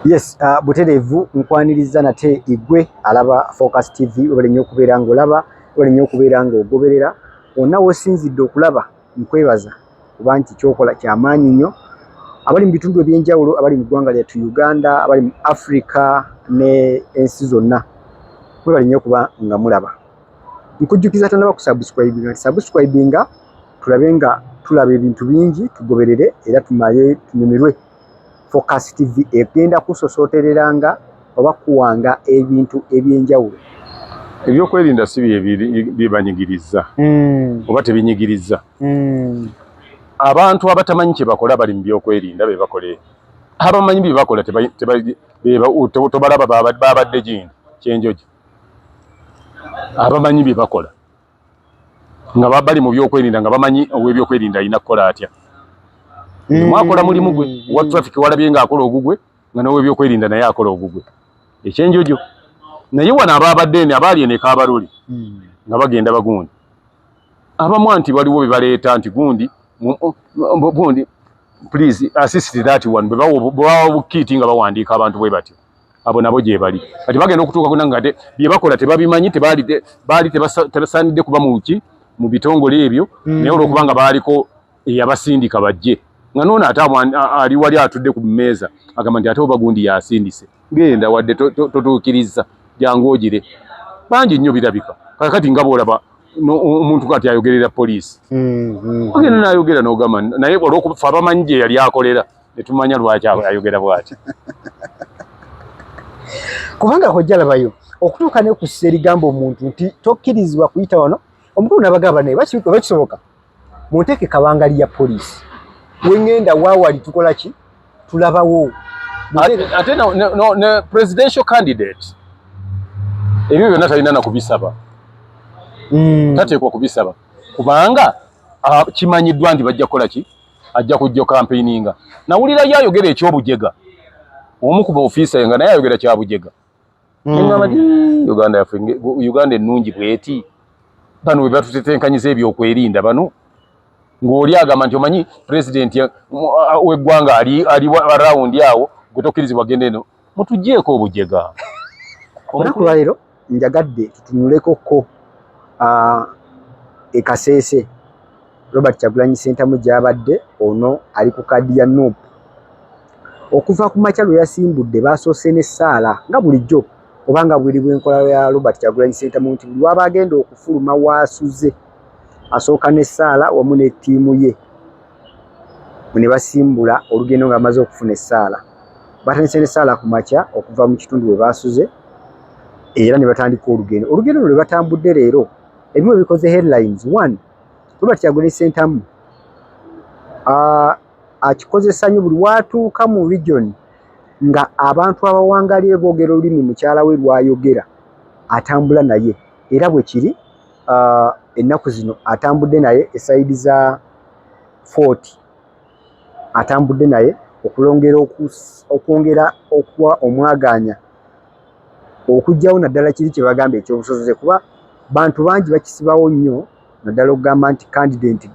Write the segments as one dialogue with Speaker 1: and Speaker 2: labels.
Speaker 1: Yes, buterevu nkwaniriza nate igwe alaba Focus TV obale nnyo okubeera ng'olaba obale nnyo okubeera ng'ogoberera wonna wosinzidde okulaba nkwebaza kuba nti kyokola kyamaanyi nnyo abali mu bitundu ebyenjawulo abali mu ggwanga lyattu Uganda abali mu Africa ne ensi zonna mwebale nnyo okuba nga mulaba nkujjukiza tanaba kusubscribinga tulabe nga tulaba ebintu bingi tugoberere era tumaye tunyumirwe Focus TV egenda kusosootereranga oba kuwanga ebintu ebyenjawulo.
Speaker 2: Ebyokwerinda si bibanyigiriza oba tebinyigiriza. Abantu abatamanyi kye bakola bali mu byokwerinda be bakole. Abamanyi bye bakola tobalaba babadde gindi kyenjoji. Abamanyi bye bakola nga bali mu byokwerinda nga bamanyi ow'ebyokwerinda alina kukola atya. Mwakola mulimu gwe wa traffic walabye nga akola ogugwe nga nawe byokwerinda naye akola ogugwe ekyenjojo naye wana ababadde ne abali ne kabaluli nga bagenda bagundi abamu anti waliwo bebaleeta anti gundi please assist that one bawo bukiti nga bawandiika abantu bwe batyo abo nabo gye bali kati bagenda okutuuka kunanga ate bye bakola tebabimanyi bali tebasanidde kuba mu bitongole ebyo naye olwokubanga baaliko eyabasindika bajje nga nona ate ali wali atudde ku mmeeza agamba nti ate oba gundi yasindise genda wadde totuukiriza jangu ogire bangi nnyo birabika kakati nga boolaba omuntu kati ayogerera poliisi ogenda n'ayogera n'ogamba naye olw'okufa abamanyi gye yali akolera ne tumanya lwaki ayogera bw'ati
Speaker 1: kubanga hojja labayo okutuuka ne ku serigambo omuntu nti tokkirizibwa kuyita wano omukulu n'abagamba naye bakisoboka munteeke kabangali ya poliisi wengenda wawali tukola ki tulabawo
Speaker 2: ate ne presidential candidate ebyo byonna talina na kubisaba tateekwa kubisaba kubanga kimanyiddwa nti bajja kukola ki ajja kujja campaigninga nawulira yayogera ekyobujega omu ku ofiisa nga naye ayogera kyabujega Uganda ennungi bweti bano bwe batutetenkanyiza ebyokwerinda bano ng'oli agamba nti omanyi president w'eggwanga ali around awo gwe tokkirizibwa genda eno mutugyeko obujega
Speaker 1: olunaku lwaleero njagadde tutunulekoko Kasese Robert Kyagulanyi Ssentamu gy'abadde ono ali ku kaddi ya Nuupu okuva ku makya lwe yasimbudde baasoose n'essaala nga bulijjo obanga bweri bw'enkola ya Robert Kyagulanyi Ssentamu nti buli waba agenda okufuluma waasuze asooka n'essaala wamu ne ttiimu ye ne basimbula olugendo nga amaze okufuna essaala batandise n'essaala ku makya okuva mu kitundu bwe baasuze era ne batandika olugendo lwe batambudde leero ebimu bikoze headlines. One, Robert Kyagulanyi Ssentamu akikozesa nnyo buli watuuka mu region nga abantu abawangalye boogera olulimi mukyala we lwayogera atambula naye era bwe kiri ennaku zino atambudde naye esaidi za Fort atambudde naye okwongera okuwa omwaganya okujjawo naddala kiri kye bagamba ekyobusosoze kuba bantu bangi bakisibawo nnyo naddala okugamba nti candidate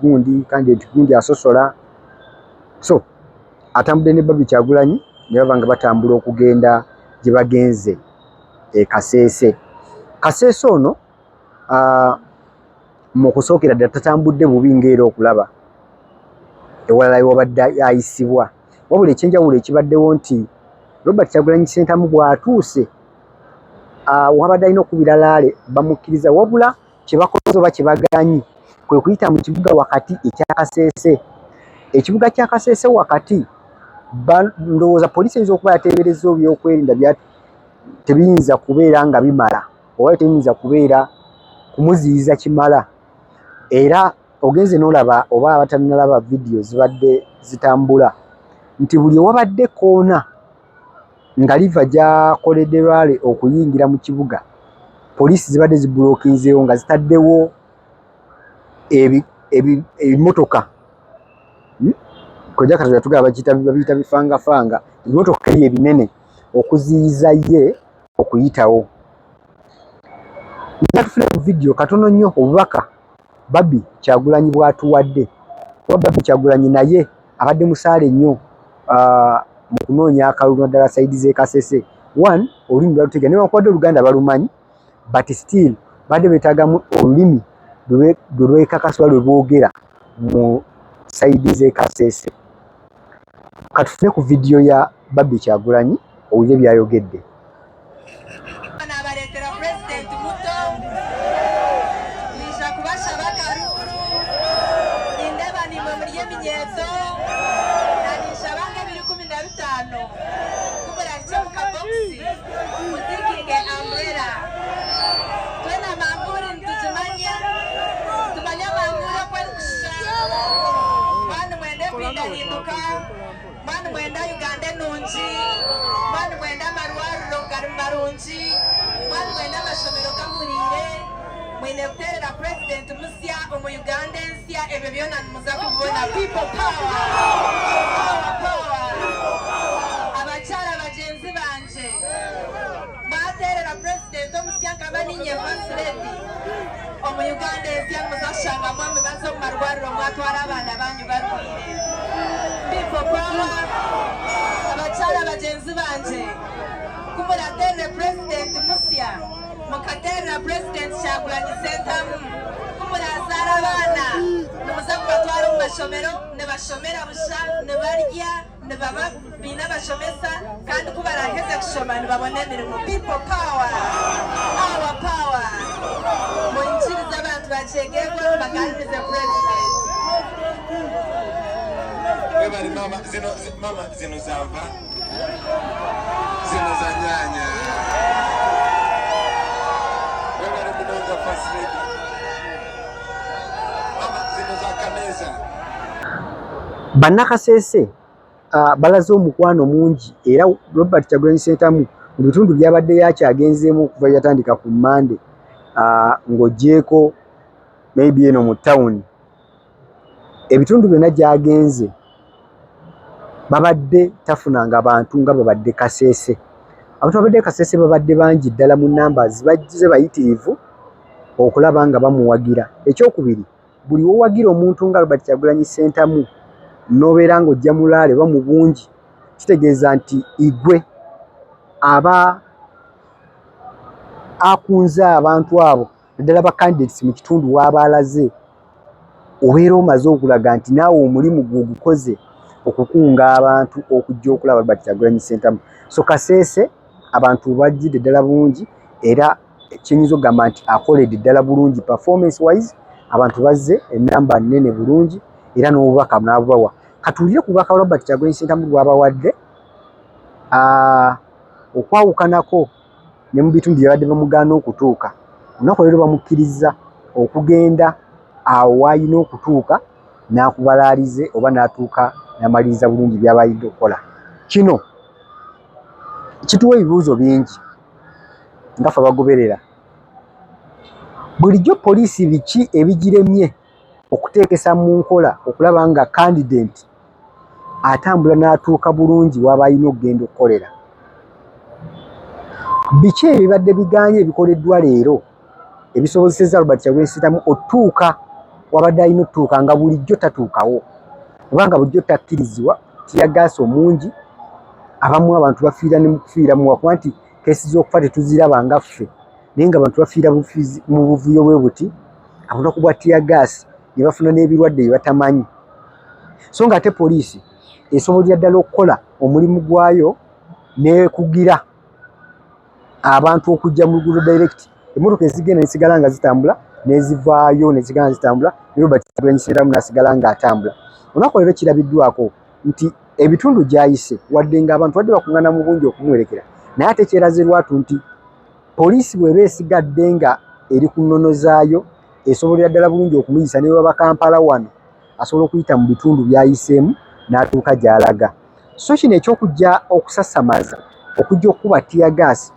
Speaker 1: gundi asosola so atambudde ne Babi Kyagulanyi ne baba nga batambula okugenda gye bagenze Kasese ono mu kusookera ddala tatambudde bubi ng'era okulaba ewalala wabadde ayisibwa wabula ekyenjawulo ekibaddewo nti Robert Kyagulanyi Ssentamu bw'atuuse wabadde alina okubira laale bamukkiriza wabula kye bakoze oba kye baganyi kwe kuyita mu kibuga wakati ekya Kasese ekibuga kya Kasese wakati ndowooza poliisi eyinza okuba yateebereza ebyokwerinda tebiyinza kubeera nga bimala oba tebiyinza kubeera kumuziyiza kimala era ogenze n'olaba oba abatanalaba vidiyo zibadde zitambula nti buli wabadde koona nga liva gyakoledde lwale okuyingira mu kibuga poliisi zibadde zibulookinzeewo nga zitaddewo ebimotoka kojja Katonda tugaba babiyita bifangafanga ebimotoka eri ebinene okuziyiza ye okuyitawo natufuna ku vidiyo katono nnyo obubaka Babi Kyagulanyi bw'atuwadde kuba Babi Kyagulanyi naye abadde musaale nnyo mu kunoonya akalulu naddala saidi z'e Kasese. One, olulimi balutega newankubadde Oluganda balumanyi, but still badde beetaagamu olulimi lwe lwekakasibwa lwe boogera mu saidi z'e Kasese. Katufune ku vidiyo ya Babby Kyagulanyi owulire byayogedde.
Speaker 3: Nabaletera president muto nisha kubashaba karuru indeba nimwe muri eminyeto nanisha bange 15 kubera cyo kaboxi muzikinge umbrella twena manguri ntuzimanya tumanya manguri kwesha bana mwende kwindahinduka bana mwenda Uganda nunji bana mwenda marwaro marunji bana mwenda mashomero kamurire mwene kuterera president musya omu Uganda nsya ebyo byona muza kubona people power abachara bagenzi banje baterera president omusya kabaninye first lady omu Uganda nsya muzashanga mwami bazo marwaro mwatwara abana banyu barwire people power abachara bagenzi banje kumuraterera president musya mukaterera president Kyagulanyi Ssentamu kumurazara abana nimuza kubatwara mu mashomero nebashomera busha nebarya nebaba bina bashomesa kandi kubaraheze kushoma nibabone emirimo. People power, our power muinjiriza abantu bacegerwa baganirize president.
Speaker 4: Webali mama zino zava zino za nyanya webali munonga first lady mama zino za kameza.
Speaker 1: Bannakasese balaze omukwano mungi era Robert Kyagulanyi Ssentamu mu bitundu byabadde yakyagenzeemu okuva yatandika ku Mande ng'ogyeko maybe eno mu town ebitundu byonna gyagenze babadde tafunanga abantu nga babadde Kasese. Abantu babadde Kasese babadde bangi ddala mu numbers bajjize bayitirivu okulaba nga bamuwagira. Ekyokubiri, buli wowagira omuntu nga Robert Kyagulanyi Ssentamu nobeera ng'ojja mulaale bamu bungi kitegeeza nti igwe aba akunze abantu abo ddala ba candidates mu kitundu waba alaze obeera omaze okulaga nti naawe omulimu gwogukoze okukunga abantu okujja okulaba Robert Kyagulanyi Ssentamu. So Kasese abantu bajjidde ddala bulungi era kiyinza okugamba nti akoledde ddala bulungi performance wise abantu bazze enamba nnene bulungi era n'obubaka n'abubawa. Katuulire ku bubaka Robert Kyagulanyi Ssentamu bw'abawadde okwawukanako ne mu bitundu byabadde bamugaana okutuuka. Olunaku leero bamukkiriza okugenda awo w'alina okutuuka n'akubalaalize oba n'atuuka n'amaliriza bulungi by'abalidde okukola. Kino kituwa ebibuuzo bingi nga ffe abagoberera. Bulijjo poliisi biki ebigiremye okuteekesa mu nkola okulaba nga candidate atambula n'atuuka bulungi w'aba alina okugenda okukolera? Biki ebibadde biganye ebikoleddwa leero ebisobozesezza Robert Kyagulanyi Ssentamu otuuka wabadde alina okutuuka nga bulijjo tatuukawo kubanga bulijjo takkirizibwa tiyagaasa omungi abamu abantu bafiira ne mu kufiira muwa kuba nti keesi z'okufa tetuziraba nga ffe naye nga abantu bafiira mu buvuyo bwe buti abantu bakubwa tiyagaasi ne bafuna n'ebirwadde bye batamanyi. So nga ate poliisi esobolera ddala okukola omulimu gwayo n'ekugira abantu okujja mu luguudo direct emmotoka ezigenda nesigala nga zitambula nezivaayo nesigala zitambula ne Robert Kyagulanyi Ssentamu n'asigala ng'atambula. Olunaku leero kirabiddwako nti ebitundu gy'ayise wadde ng'abantu badde bakuŋŋaana mu bungi okumuwerekera naye ate kyeraze lwatu nti poliisi bw'eba esigadde nga eri ku nnono zaayo esobolera ddala bulungi okumuyisa ne baba Kampala wano asobola okuyita mu bitundu by'ayiseemu n'atuuka gy'alaga. So kino ekyokujja okusasamaza okujja okukuba tiyagaasi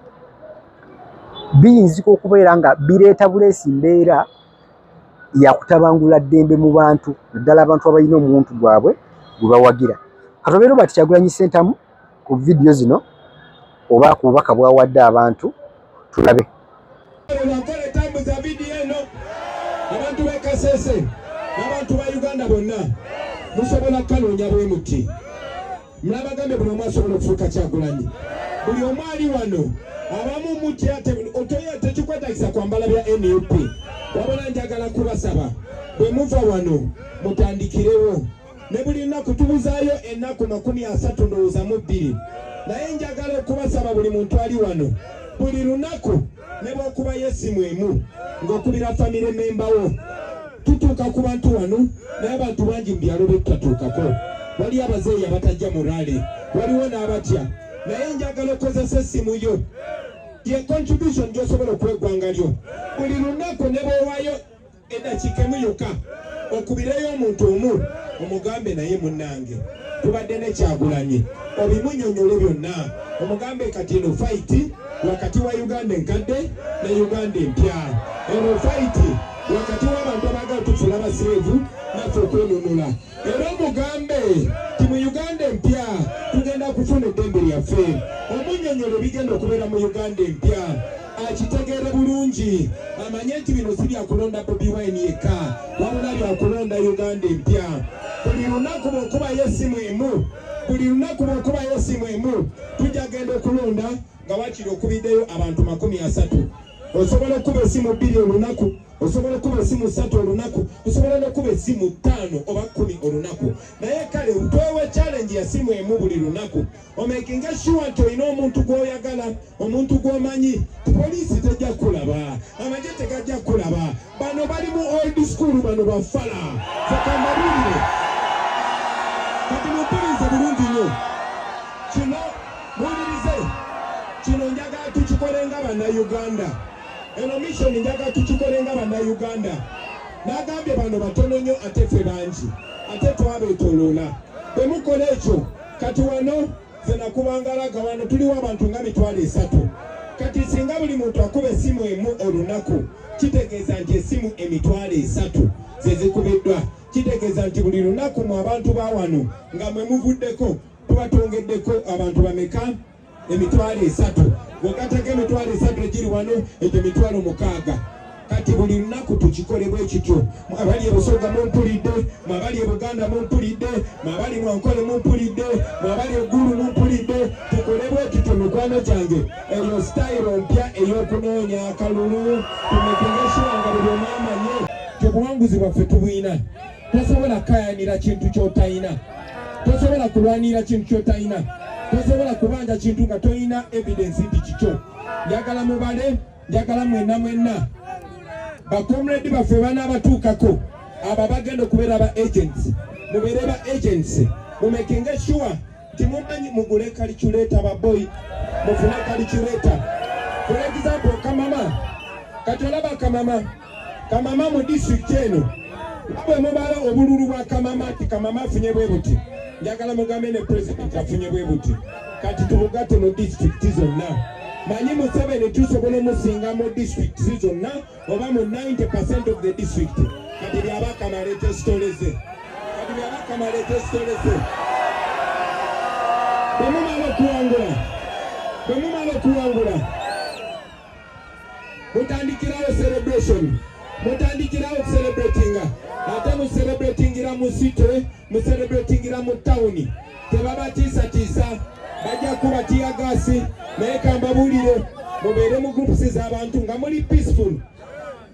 Speaker 1: biyinzika okubeera nga bireeta buleesi mbeera yakutabangula ddembe mu bantu naddala abantu abalina omuntu gwabwe gwe bawagira. Katobe Robert Kyagulanyi Ssentamu ku vidiyo zino oba ku bubaka bwawadde abantu tulabe.
Speaker 5: Abantu b'e Kasese n'abantu ba Uganda bonna musobola kanoonya bwe muti mulabagambe buli omu asobola okufuuka Kyagulanyi. Buli omu ali wano abamu mutya otoya tekikwetagisa kwambala bya NUP. Wabula njagala kubasaba bwe muva wano mutandikirewo. Ne buli lunaku tubuzaayo ennaku 30 ndowooza mu 2. Naye njagala okubasaba buli muntu ali wano buli lunaku ne bw'okuba yesimu emu ng'okubira famire membawo. Tutuuka ku bantu wano naye abantu bangi mu byalo betutatuukako. Wali abazeeyi abatajja mu rale, waliwo n'abatya. Naye njagala okozesa essimu yo ye contribution gy'osobola okweggwanga lyo. Buli lunaku ne bw'owaayo eddakiika emu yokka okubireyo omuntu omu omugambe naye munnange tubadde ne Kyagulanyi obimunyonyole byonna omugambe kati eno fight wakati wa Uganda enkadde ne Uganda empya. Eno fight wakati w'abantu abaagala tufuula abasireevu naffe okwenunula. Era omugambe ti mu Uganda empya tugenda kufuna eddembe lyaffe. Omunyonyolo bigenda okubeera mu Uganda empya. Akitegeere bulungi amanye nti bino si byakulonda Bobi Wine yekka wabula byakulonda Uganda empya. Buli lunaku bw'okubayo essimu emu, buli lunaku bw'okubayo essimu emu tujja genda okulonda nga wakiri okubiddeyo abantu 30. Osobola okuba essimu 2 olunaku, osobola okuba essimu 3 olunaku, osobola n'okuba essimu 5 oba 10 olunaku. Naye kale twewe challenge ya ssimu emu buli lunaku. Omakinga sure nti olina omuntu gw'oyagala, omuntu gw'omanyi. Poliisi tejja kulaba, amagye tegajja kulaba. Bano bali mu old school, bano bafala. Zekamabulire kati mupulirize bulungi nnyo. Kino muwulirize, kino njagala tukikole nga Bannayuganda. Eno mission njagala tukikole nga Bannayuganda. N'agambye bano batono nnyo ate ffe bangi, ate twabeetooloola. Bwe mukola ekyo kati wano ze nakubangalaga wano tuliwo abantu nga 3,000. Kati singa buli muntu akuba essimu emu olunaku kitegeeza nti essimu 3,000 ze zikubiddwa. Kitegeeza nti buli lunaku mu abantu ba wano nga mwe muvuddeko tubatongeddeko abantu bameka 3,000. Bw'ogattako 3,000 egiri wano egyo 6,000. Kati buli lunaku tukikole bwe kityo. Abali e Busoga mumpulidde, abali e Buganda mumpulidde, abali Mwankole mumpulidde, abali e Gulu mumpulidde. Tukole bwe kityo mikwano gyange. Eyo style mpya ey'okunoonya akalulu. Tumekengesha nga buli omu amanye obuwanguzi bwaffe tubuyina. Tosobola kayanira kintu ky'otayina. Tosobola kulwanira kintu ky'otayina. Tosobola kubanja kintu nga toyina evidence nti kikyo. Njagala mubale, njagala mwenna. Bakomredi baffe banaabatuukako abo bagenda okubeera ba agents. Mubeere ba agents. Mumekinge sure nti mumanyi mugule calculator baboy. Mufune calculator. For example, Kamama. Kati olaba Kamama mu district eno. Bwe mubala obululu bwa Kamama ati Kamama afunye bwe buti. Njagala mugambe ne president afunye bwe buti. Kati tubugatte mu district zonna. Manyi Museveni tusobola omusinga mu district zonna oba mu 90% of the district. Kati byabaka malete stoleze. Bwemumala okuwangula mutandikirawo celebration. Mutandikirawo celebratinga. Ate mu celebratingira mu city, mu celebratingira mu town. Tebabatiisa. Bajja kuba tiyagasi. Naye kambabuulire mubeere mu groups z'abantu nga muli peaceful.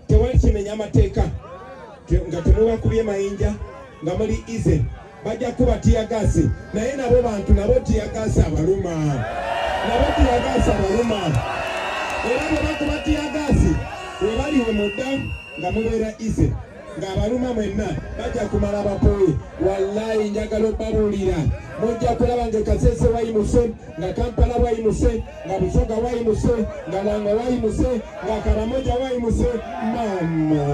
Speaker 5: Tewali kimenya amateeka. Nga temubakubye mayinja nga muli easy. Bajja kuba tiyagasi. Naye nabo bantu nabo tiyagasi abaluma. Era bwe bakuba tiyagasi webali wemudda nga mubeera easy. Ng'abaluma mwenna bajja kumala bapooye. Wallahi njagala obabuulira. Mujja kulaba nga Kasese wayimuse, nga Kampala wayimuse, nga Busoga wayimuse, nga Langa wayimuse, nga Karamoja wayimuse. Mama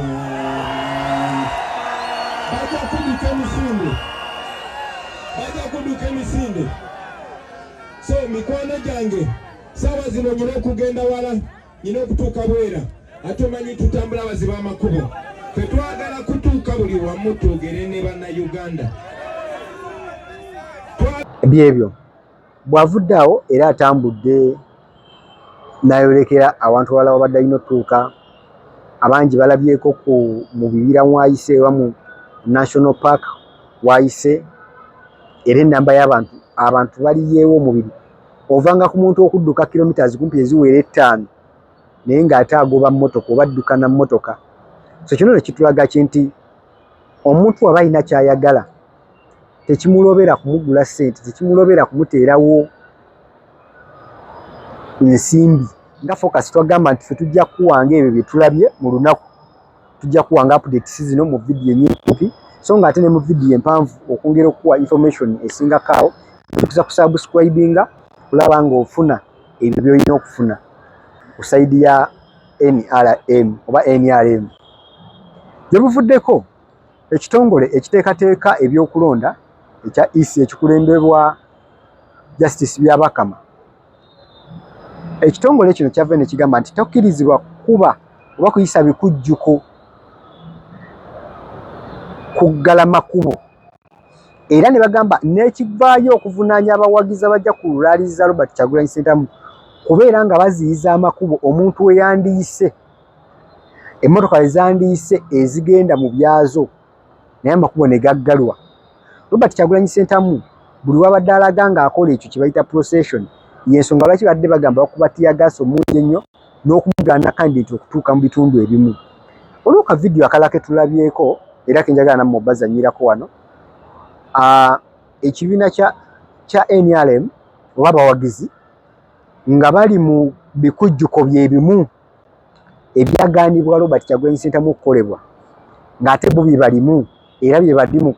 Speaker 5: bajja kudduka emisinde. So mikwano gyange saawa zino nyina okugenda wala, nyina okutuuka Bwera. Ate omanyi tutambula baziba amakubo. Twagala kutuuka buli wamu twogere ne Bannayuganda.
Speaker 1: Ebyebyo bw'avudde awo era atambudde n'ayolekera abantu abalala wabadde alina otuuka. Abangi balabyeko mu bibira mwayise oba mu National Park wayise, era ennamba y'abantu abantu baliyeewo omubiri ovanga ku muntu okudduka kilometers kumpi eziwera 5 naye ng'ate agoba mmotoka oba adduka na mmotoka. So kino ne kitulaga nti omuntu aba alina kyayagala tekimulobera kumugula ssente, tekimulobera kumuteerawo ensimbi. Nga focus twagamba nti ffe tujja kuwanga ebyo bye tulabye mu lunaku, tujja kuwanga updates zino mu video ennyimpi, so ng'ate ne mu video empanvu okwongera okuwa information esingakaawo. Tuza kusubscribinga kulaba ng'ofuna ebyo by'olina okufuna ku sayidi ya NRM oba NRM. Gye buvuddeko ekitongole ekiteekateeka ebyokulonda ekya EC ekikulembebwa Justice Byabakama, ekitongole kino kyava ne kigamba nti tokkirizibwa kuba oba kuyisa bikujjuko kuggala makubo, era ne bagamba n'ekivaayo okuvunaanya abawagizi abajja ku lulaaliza Robert Kyagulanyi Ssentamu kubeera nga baziyiza amakubo omuntu we yandiise, emmotoka ezandiise ezigenda mu byazo naye amakubo ne gaggalwa. Robert Kyagulanyi Ssentamu buli wabadde alaga ng'akola ekyo kye bayita procession, y'ensonga lwaki badde bagamba bakuba tiyagaasi omungi ennyo n'okumugaana kandidate okutuuka mu bitundu ebimu. Waliwo ka video akalala ke tulabyeko era ke njagala nammwe obbazannyirako wano. Ekibiina kya NRM oba abawagizi nga bali mu bikujjuko bye bimu ebyagaanibwa Robert Kyagulanyi Ssentamu okukolebwa ng'ate bo bye balimu era bye bali mu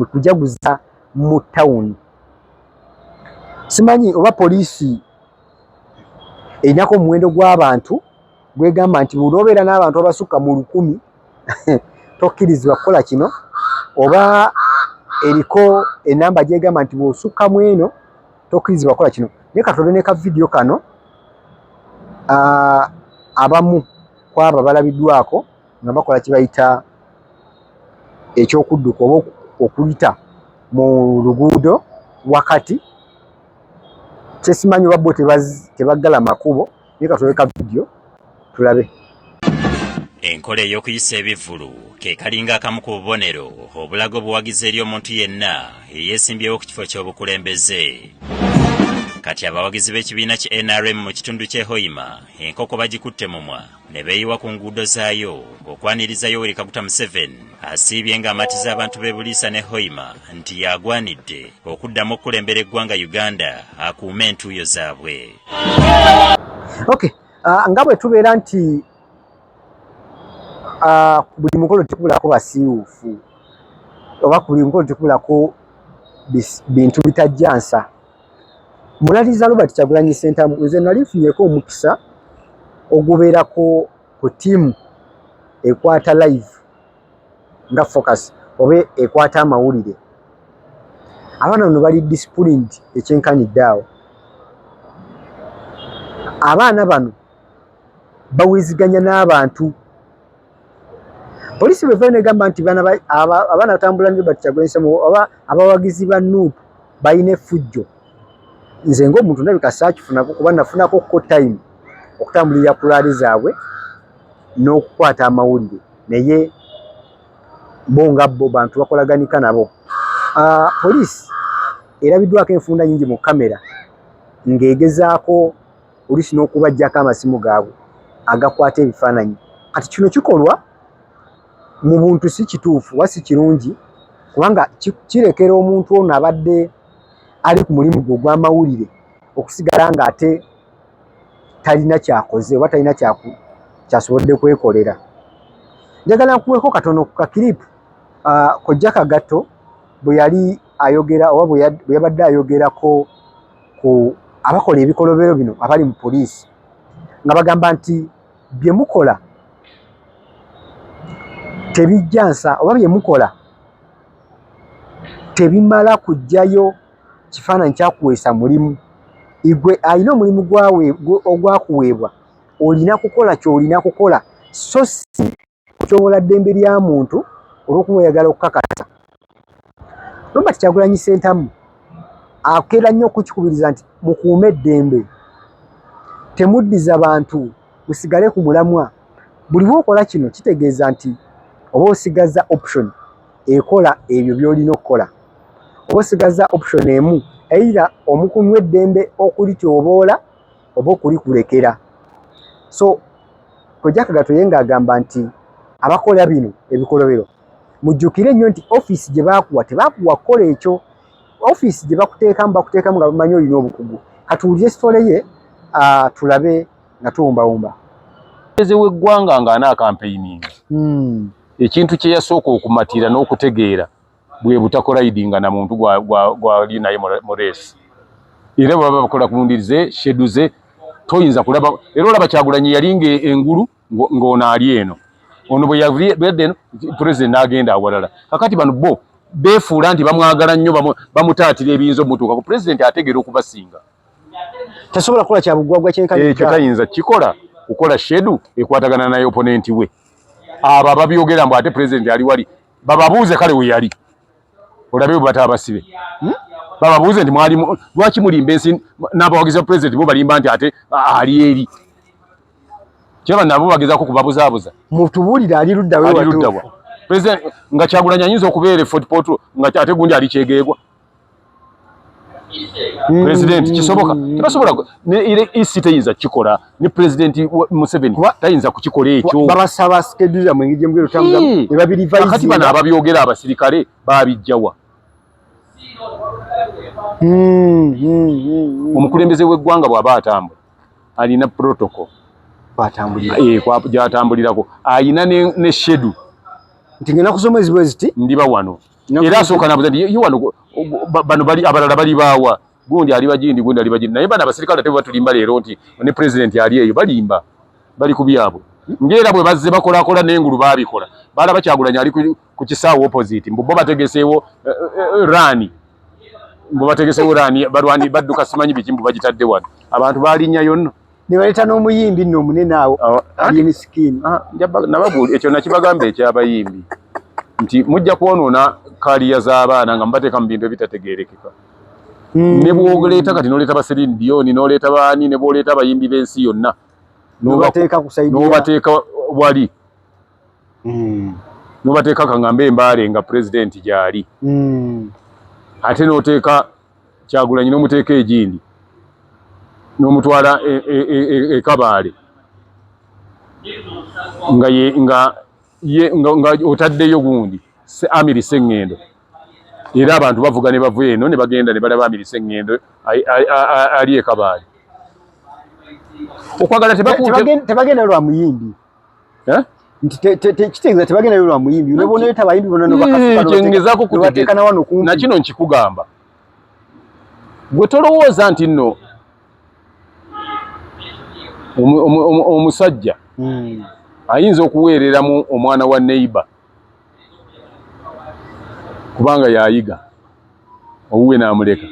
Speaker 1: kujaguza mu tawuni. Simanyi oba poliisi erinako omuwendo gw'abantu gwegamba nti buli obeera n'abantu abasukka mu 1000 tokkirizibwa kukola kino, oba eriko enamba gyegamba nti bw'osukkamu eno tokkirizibwa kukola kino. Naye katulebe ne ka video kano abamu ku abo balabiddwako nga bakola kye bayita ekyokudduka oba okuyita mu luguudo wakati. Kyesimanyi oba bo tebaggala makubo, naye katulebe ka video tulabe.
Speaker 6: Enkola ey'okuyisa ebivvulu ke kalinga akamu ku bubonero obulaga obuwagizi eri omuntu yenna eyeesimbyewo ku kifo ky'obukulembeze. Kati abawagizi b'ekibiina ki NRM mu kitundu ky'e Hoima enkoko bagikutte mumwa ne beeyiwa ku nguudo zaayo okwaniriza Yoweri Kaguta Museveni asiibye ng'amatiza abantu b'e Buliisa ne Hoima nti yagwanidde okuddamu okukulembera eggwanga Uganda akuume entuuyo zaabwe.
Speaker 1: Okay, nga bwe tubeera nti buli mukolo tukubulako basiiwuufu oba buli mukolo tukubulako bintu bitajjansa. Mulaliza Robert Kyagulanyi Ssentamu nze nali nfunyeeko omukisa ogubeerako ku ttiimu ekwata live nga Focus oba ekwata amawulire. Abaana bano bali disciplined ekyenkanidde awo. Abaana bano bawuliziganya n'abantu. Poliisi bwe negamba nti abaana batambula ne Robert Kyagulanyi Ssentamu oba abawagizi ba NUP balina effujjo, nze ng'omuntu ndabika saakifunako kuba nafunako ko time okutambulira pulaani zaabwe n'okukwata amawulire, naye bo nga bo bantu bakolaganika nabo. Poliisi erabiddwako enfunda nyingi mu kamera ng'egezaako oluusi n'okubaggyako amasimu gaabwe agakwata ebifaananyi. Kati kino kikolwa mu buntu si kituufu oba si kirungi, kubanga kirekera omuntu ono abadde ali ku mulimu gwe ogw'amawulire okusigala ng'ate talina kyakoze oba talina kyasobodde kwekolera. Njagala nkuweko katono ku kakiripu Kojja Kagato bwe yali ayogera oba bwe yabadde ayogerako ku abakola ebikolobero bino abali mu poliisi nga bagamba nti bye mukola tebijjansa oba bye mukola tebimala kujjayo kifaananyi kyakuweesa mulimu. Igwe alina omulimu ogwakuweebwa, olina kukola ky'olina kukola, so si kutyobola ddembe lya muntu olw'okumweyagala okukakasa. Robert Kyagulanyi Ssentamu akeera nnyo okukikubiriza nti mukuume eddembe, temuddiza bantu, musigale ku mulamwa. Buli bw'okola kino kitegeeza nti oba osigaza option ekola ebyo by'olina okukola. osigaza option emu eira omukunywa eddembe okulityoboola oba okulikulekera. So Kojja Kagatoye ng'agamba nti abakola bino ebikolobero mujjukire nnyo nti office gye baakuwa tebakuwa kukola ekyo. Office gye bakuteekamu nga bamanyi olina obukugu. Katuwulire sitole ye tulabe nga tuwumbawumba.
Speaker 2: Eze w'eggwanga ng'ana campaigning. Ekintu kye yasooka okumatira n'okutegeera bwe butakolayidinga na muntu gwali naye mu reesi. Era baba bakola kulundirize sheduze toyinza kulaba. Era olaba Kyagulanyi yalinga engulu ng'ono ali eno. Ono bwe yavudde eno president n'agenda awalala. Kakati bano bo beefuula nti bamwagala nnyo bamutaatira ebiyinza omutuuka ku president ategeera okubasinga.
Speaker 1: Tasobola kukola kya bugwagwa kyenkanya.
Speaker 2: Ekyo tayinza kikola kukola shedu ekwatagana naye opponent we. Abo ababyogera mbu ate president ali wali bababuuze kale we yali. Olabe bwe batabasibe. Bababuuze nti mwali lwaki mulimba ensi n'abawagizi ba president bo balimba nti ate ali eri. Kyaba nabo bagezaako kubabuzaabuza.
Speaker 1: Mutubuulire ali ludda we watuufu.
Speaker 2: President nga Kyagulanyi ayinza okubeera Fort Portal nga ate gundi ali Kyegeegwa. President kisoboka tebasobola ne isi tayinza kikola ne president Museveni tayinza kukikola ekyo.
Speaker 1: Babasaba schedule mu ngije mbiro tamuza ne babirivise.
Speaker 2: Kati bana ababyogera abasirikale babijjawa. Omukulembeze w'eggwanga bw'aba atambula alina protocol
Speaker 1: batambulira
Speaker 2: gyatambulirako ayina ne shedu
Speaker 1: nti ngena kusoma ezibweziti
Speaker 2: ndiba wano era asooka nabuza nti wano bano bali abalala bali baawa gundi ali bagindi gundi ali bagindi naye bana abasirikale ate batulimba leero nti ne president ali eyo balimba bali ku byabwe ngera bwe bazze bakolakola n'engulu baabikola balaba Kyagulanyi ali ku kisaawo opposite mbu bo bategeseewo rani mbu bategeseewo rani balwani badduka simanyi biki mbu bagitadde wano abantu baalinya yonna
Speaker 1: ne baleeta n'omuyimbi nno omunene awo ali miskini.
Speaker 2: Nababuuli ekyo nakibagamba ekyabayimbi nti mujja kwonoona kaliya z'abaana nga mubateeka mu bintu ebitategeerekeka. Ne bwoleeta kati n'oleeta ba Celine Dion n'oleeta baani ne bwoleeta abayimbi b'ensi yonna n'obateeka wali n'obateeka kangambe embaale nga president gy'ali ate n'oteeka Kyagulanyi n'omuteeka egindi n'omutwala Kabaale nga otaddeyo gundi Amiri Sseŋŋendo era abantu bavuga ne bava eno ne bagenda ne balaba Amiri Sseŋŋendo ali Kabaale okwagala
Speaker 1: tebagenda lwa muyimbi kitegeeza tebagenda lwa muyimbi ne boneeta abayimbi bonna
Speaker 2: kyengezaako nakino nkikugamba gwe tolowooza nti nno omusajja ayinza okuweereramu omwana wa neighbor kubanga yayiga owuwe n'amuleka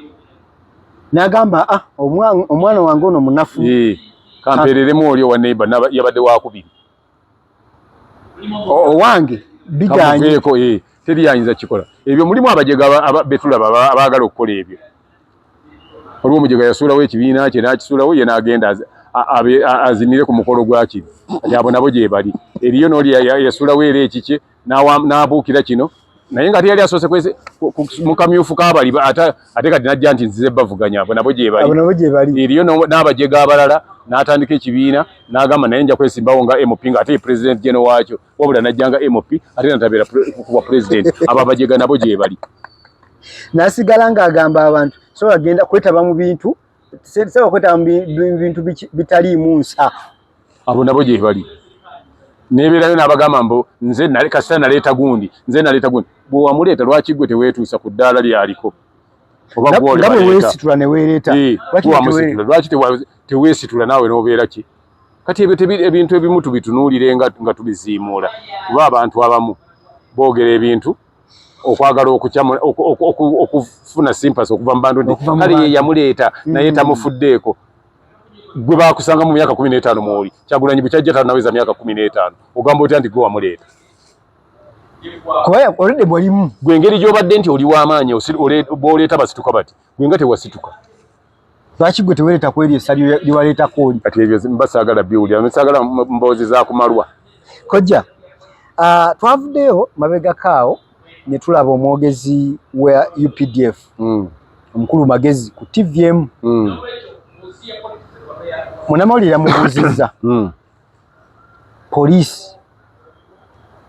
Speaker 1: n'agamba omwana wange ono munafu
Speaker 2: kampeereremu oli owa neighbor yabadde wakubiri
Speaker 1: owange bijanyeeko
Speaker 2: teri yayinza kikola ebyo mulimu abajega betulaba abaagala okukola ebyo olwo omujega yasuulawo ekibiina kye n'akisuulawo ye n'agenda azinire ku mukolo gwakiri kati abo nabo gye bali eriyo n'oli yasuulawo era ekikye n'abuukira kino naye nga teyali asoose mu kamyufu k'abali ate kati najja nti nzize bavuganya abo nabo gye bali eriyo n'abajega abalala n'atandika ekibiina n'agamba naye nja kwesimbawo nga MP nga ate president jeno waakyo wabula najjanga MP ate natabeera kuba president abo abajega nabo gye bali
Speaker 1: n'asigala ng'agamba abantu so agenda kwetaba mu bintu sasa kwetaba mu bintu bitaliimu nsa
Speaker 2: abo nabo gye bali nebeerayo n'abagamba mbu nze kasita naleeta gundi bwe wamuleeta lwaki gwe teweetuusa ku ddaala lyaliko oba
Speaker 1: weesitula ne weereeta
Speaker 2: lwaki teweesitula naawe n'obeera ki kati ebintu ebimu tubitunuulire nga tubiziimuula kuba abantu abamu boogera ebintu okwagala okufuna sympathy okuva mu bantu nti kale ye yamuleeta naye tamufuddeeko gwe baakusanga mu myaka 15 mwoli Kyagulanyi bwe kyajja tanaweza myaka 15 ogamba otya nti gwe wamuleeta
Speaker 1: kuba olidde bwalimu
Speaker 2: gwe engeri gy'obadde nti oli w'amaanyi bw'oleeta basituka bati gwe nga tewasituka
Speaker 1: lwaki gwe tewereeta kweri essa liwaleetako oli
Speaker 2: kati ebyo mbasaagala biwulira saagala mboozi za kumalwa
Speaker 1: kojja twavuddeyo mabegakaawo ne tulaba omwogezi wa UPDF omukulu Magezi ku TVM munamawulire mubuuzizza poliisi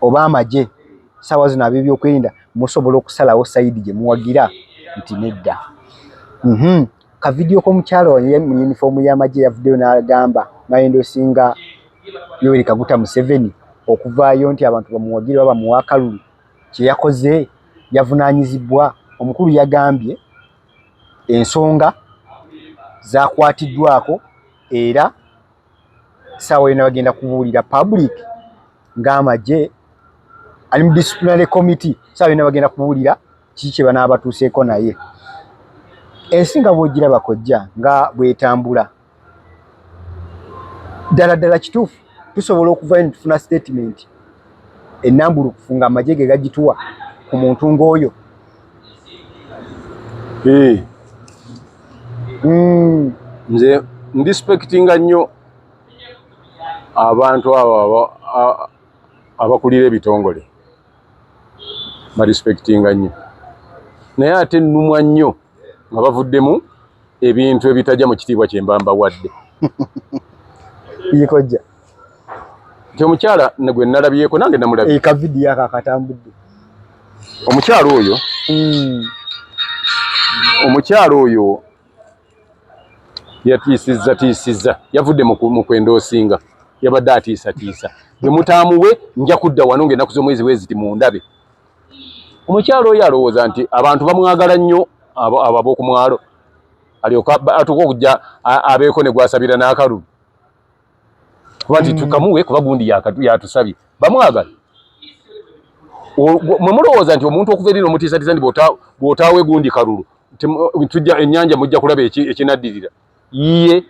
Speaker 1: oba amagye ssaawa zino ab'ebyokwerinda musobola okusalawo sayidi gye muwagira nti nedda. Ka vidiyo k'omukyalo mu yunifoomu y'amagye yavuddeyo n'agamba n'ayendosinga Yoweri Kaguta Museveni okuvaayo nti abantu bamuwagire baba bamuwa akalulu kye yakoze yavunaanyizibwa. Omukulu yagambye ensonga zakwatiddwako era ssaawa yonna bagenda kubuulira public ng'amagye ali mu disciplinary committee, ssaawa yonna bagenda kubuulira kiki kye banaabatuuseeko naye. Ensi nga bw'ogiraba kojja nga bw'etambula ddala ddala kituufu tusobola okuvaayo ne tufuna statement ennambulukufu nga amagye ge gagituwa ku muntu ng'oyo.
Speaker 2: Nze ndispektinga nnyo abantu abo abakulira ebitongole, barispektinga nnyo, naye ate nnumwa nnyo nga bavuddemu ebintu ebitajja mu kitiibwa kye mba mbawadde.
Speaker 1: Yekojja
Speaker 2: nti omukyala ne gwe nalabyeko nange namulabye
Speaker 1: ka vidiyo ako akatambudde.
Speaker 2: Omukyala oyo yatiisizza yavudde mu kwendoosinga, yabadde atiisatiisa bwe mutaamuwe nja kudda wano ng'ennaku z'omwezi weeziti mundabe. Omukyala oyo alowooza nti abantu bamwagala nnyo ab'oku mwalo, alyoka atuuka okujja abeeko ne gwasabira n'akalulu kuba nti tukamuwe kuba gundi yatusabye bamwagala. Mwe mulowooza nti omuntu okuva eri n'omutiisatiisa nti bw'otaawe gundi kalulu tujja ennyanja mujja kulaba ekinaddirira yiye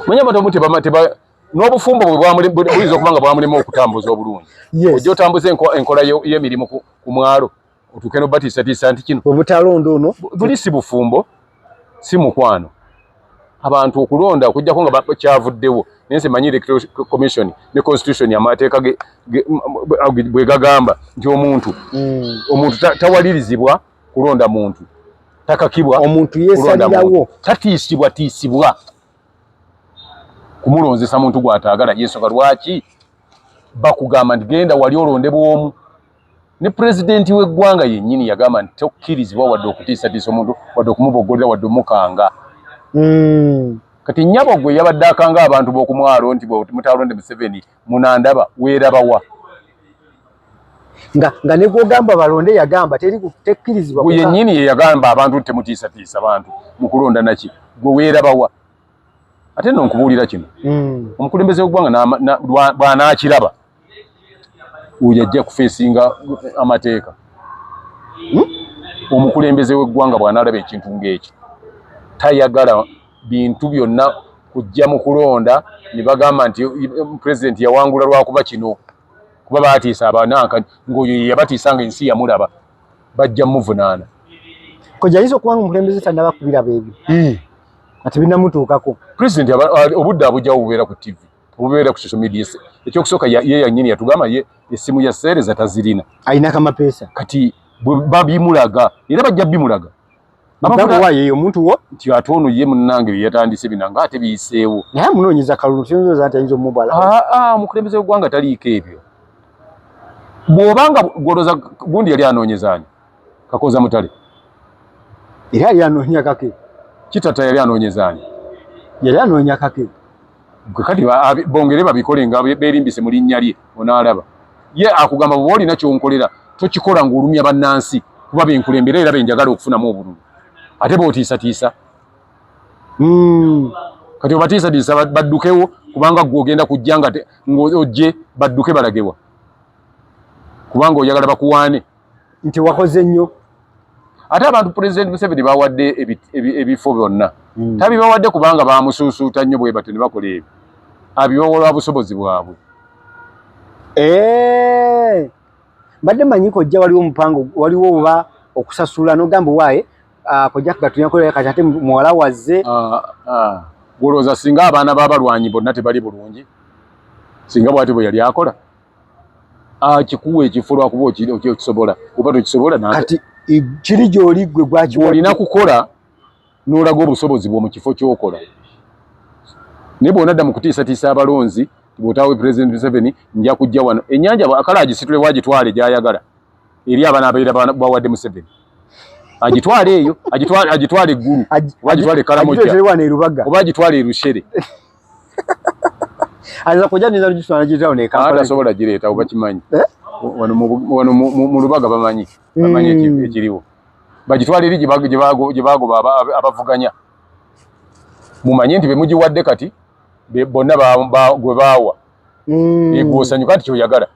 Speaker 2: manya abantu n'obufumbo buyinza okuba nga bwamulema okutambuza obulungi. Ojja otambuza enkola y'emirimu ku mwalo otuuke n'obatiisatiisa nti kino
Speaker 1: obutalonda ono
Speaker 2: buli si bufumbo si mukwano. Abantu okulonda okujjako nga kyavuddewo naye nze manyi electoral commission ne constitution amateeka bwe gagamba nti omuntu tawalirizibwa kulonda muntu, takakibwa
Speaker 1: omuntu yeesalirawo,
Speaker 2: tiisibwa kumulonzesa muntu gw'ataagala. Yensonga lwaki bakugamba nti genda wali olondebwomu. Ne pulezidenti w'eggwanga yennyini yagamba nti tokkirizibwa wadde okutiisatiisa omuntu wadde okumuboggolera wadde omukanga. Kati nnyabo gwe yabadde akanga abantu b'okumwalo nti bwe mutalonde Museveni munandaba weerabawa
Speaker 1: nga ne gwogamba balonde yagamba tekkirizibwa.
Speaker 2: Gwe yennyini ye yagamba abantu temutiisatiisa bantu mu kulonda naki gwe weerabawa. Ate nno nkubuulira kino omukulembeze w'eggwanga bw'anaakiraba oyo ajja kufeesinga amateeka. Omukulembeze w'eggwanga bw'anaalaba ekintu ng'ekyo tayagala bintu byonna kujja mu kulonda ne bagamba nti pulezidenti yawangula lwakuba kino kuba baatiisa abananka ng'oyo ye yabatiisa nga ensi yamulaba bajja muvunaana.
Speaker 1: Kojja ayinza okuba nga omukulembeze tannabakubiraba ebyo ate binnamutuukako.
Speaker 2: Pulezidenti obudde abujjawo bubeera ku TV, bubeera ku social media. Ekyokusooka ye yannyini yatugamba ye essimu ya seereza tazirina,
Speaker 1: ayina kamapeesa.
Speaker 2: Kati babimulaga era bajja bimulaga
Speaker 1: abaye omuntu wo
Speaker 2: nti ate ono ye munnange bye yatandise binanga ate biyiseewo
Speaker 1: naye munoonyeza kalulu sinzooza nti ayinza omubala.
Speaker 2: Omukulembeze w'eggwanga taliiko ebyo. Bw'obanga gwoloza gundi yali anoonyezaani Kakoza Mutale
Speaker 1: era yali anoonya kake,
Speaker 2: Kitata yali anoonyezaani
Speaker 1: yali anoonya kake.
Speaker 2: Kati bongere babikole nga beerimbise mu linnya lye onaalaba. Ye akugamba bw'oba olina ky'onkolera tokikola ng'olumya bannansi kuba benkulembera era benjagala okufunamu obululu. Ate b'otiisatiisa kati obatiisatiisa baddukewo kubanga gwe ogenda kujja nga ng'ojje badduke balagewa kubanga oyagala bakuwaane
Speaker 1: nti wakoze nnyo.
Speaker 2: Ate abantu Pulezidenti Museveni bawadde ebifo byonna tabibawadde kubanga bamusuusuuta nnyo bwe batyo ne bakola ebyo, abibawa olwa busobozi bwabwe.
Speaker 1: Mbadde manyi kojja waliwo omupango waliwo oba okusasula n'ogamba waaye kojja kagatunya kati ate muwala wazze.
Speaker 2: Gwolowooza singa abaana b'abalwanyi bonna tebali bulungi singa bw'ati bwe yali akola kikuwe ekifulwa kuba okisobola kuba tokisobola
Speaker 1: kati kiri gy'oli gwe gwakiwa
Speaker 2: olina kukola n'olaga obusobozi bwo mu kifo ky'okola naye bw'onadda mu kutiisatiisa abalonzi bw'otaawe President Museveni nja kujja wano ennyanja akala agisitule wagitwale gy'ayagala eri abaana abaira bawadde Museveni agitwale eyo agitwale eggulu oba agitwale Karamoja oba agitwale Erushere
Speaker 1: aza kujja neza lugiswana gitawo ne Kampala
Speaker 2: tasobola gireeta oba kimanyi wano mu Lubaga bamanyi ekiriwo bagitwale eri gye bagoba abavuganya mumanye nti bemugiwadde kati bonna gwe baawa egwosanyuka nti kyoyagala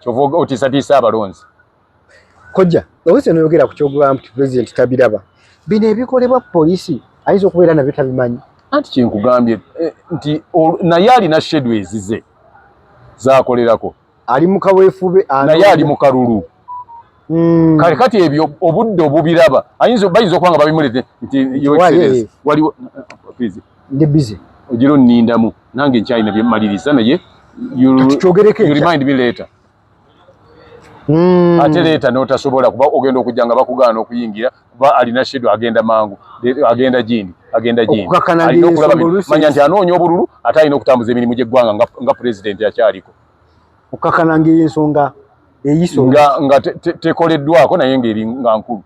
Speaker 2: kyova otiisatiisa abalonzi
Speaker 1: kojja owese noyogera ku kyogamba nti President tabiraba bino ebikolebwa poliisi ayinza okubeera nabyo tabimanyi
Speaker 2: anti kyenkugambye nti naye alina schedule ezize zaakolerako
Speaker 1: ali mu kaweefube
Speaker 2: naye ali mu kalulu kale kati ebyo obudde obubiraba bayinza okuba nga babimulete nti waliwo
Speaker 1: ndi busy
Speaker 2: ojiro nnindamu nange nkyalina byemaliriza naye you remind me later ate leeta n'otasobola kuba ogenda okujja nga bakugaana okuyingira kuba alina schedule agenda mangu agenda jini alina okulaba manya nti anoonya obululu ate alina okutambuza emirimu gy'eggwanga nga pulezidenti akyaliko
Speaker 1: okukakananga ensonga eyiso
Speaker 2: nga tekoleddwako naye ng'eri nga nkulu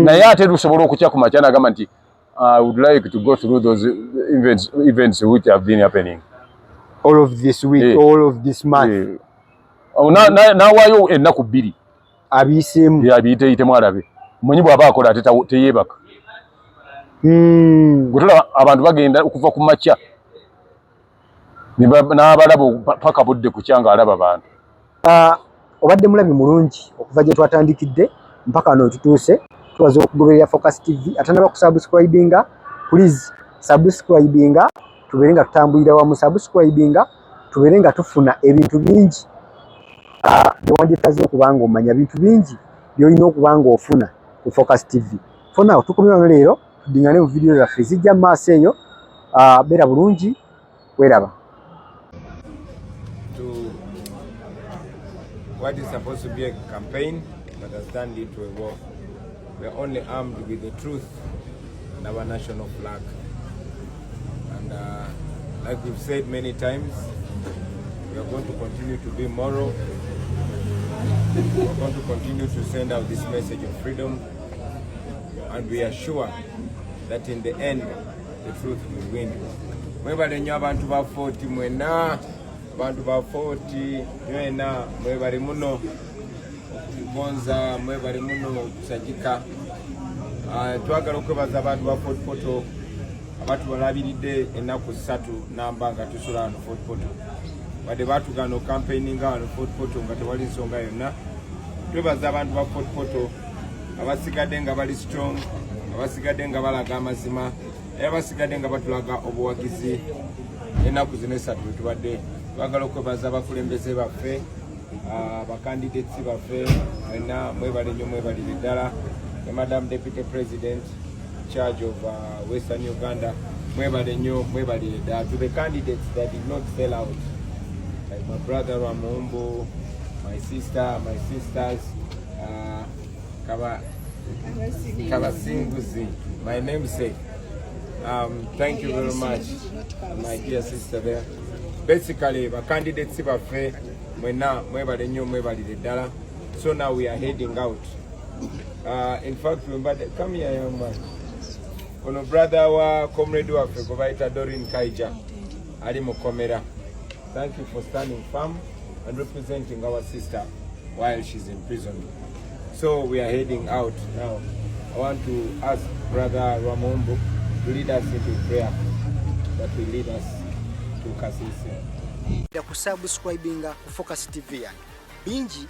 Speaker 2: naye ate lusobola okukya ku makya n'agamba nti I would like to go through those events which have been happening
Speaker 1: all of this week all of this month
Speaker 2: nawaayo ennaku 2
Speaker 1: abiyiseemu
Speaker 2: abiyiteyitemu alabe omanyi bw'aba akola ate teyeebaka gwetolaba abantu bagenda okuva ku makya n'abalaba paka budde ku kyanga alaba bantu
Speaker 1: obadde mulabi mulungi okuva gye twatandikidde mpaka n'otutuuse tuwaze okugoberera Focus TV ate n'abakusubscribinga please subscribinga tubeere nga tutambulira wamu subscribinga tubeere nga tufuna ebintu bingi wanditaze okubanga omanya bintu bingi byolina okubanga ofuna ku Focus TV fona tukomye wano leero tudingane mu video zaffe zijja maaso eyo beera bulungi weraba
Speaker 7: What is supposed to be a campaign but has turned into a war. We are only armed with the truth and our national flag. And like we've said many times, we are going to continue to be moral. We are going to continue to send out this message of freedom. And we are sure that in the end, the truth will win. Mwebale nnyo abantu ba 40 mwena, abantu ba 40 mwena, mwebale muno okugonza, mwebale muno okusajika. Twagala okwebaza abantu ba Fort Portal abatu balabiridde ennaku 3 namba nga tusula wano Fort Portal. Badde batugana campaigninga wano Fort Portal nga tewali nsonga yonna. Twebaza abantu ba Fort Portal abasigadde nga bali strong, abasigadde nga balaga amazima, abasigadde nga batulaga obuwagizi ennaku zino 3 tubadde. Twagala okwebaza abakulembeze baffe, abakandidates baffe, mwena mwebale nnyo mwebalire ddala. Madam Deputy President in charge of Western Uganda, mwebale nnyo mwebalire ddala. To the candidates that did not sell out, like my brother Ramombo, my sisters, Kabasinguzi, my namesake. Thank you very much, my dear sister there. Basically, the candidates baffe mwena mwebale nnyo mwebalire ddala. So now we are heading out. In fact, come here, young man. Ono brother wa comrade waffe kubaita Dorin Kaija ali mukomera. Thank you for standing firm and representing our sister while she's in prison. So we are heading out now. I want to ask Brother Ramombo to lead us into prayer that will lead us to Kasisi.
Speaker 1: Kusubscribinga ku Focus TV bingi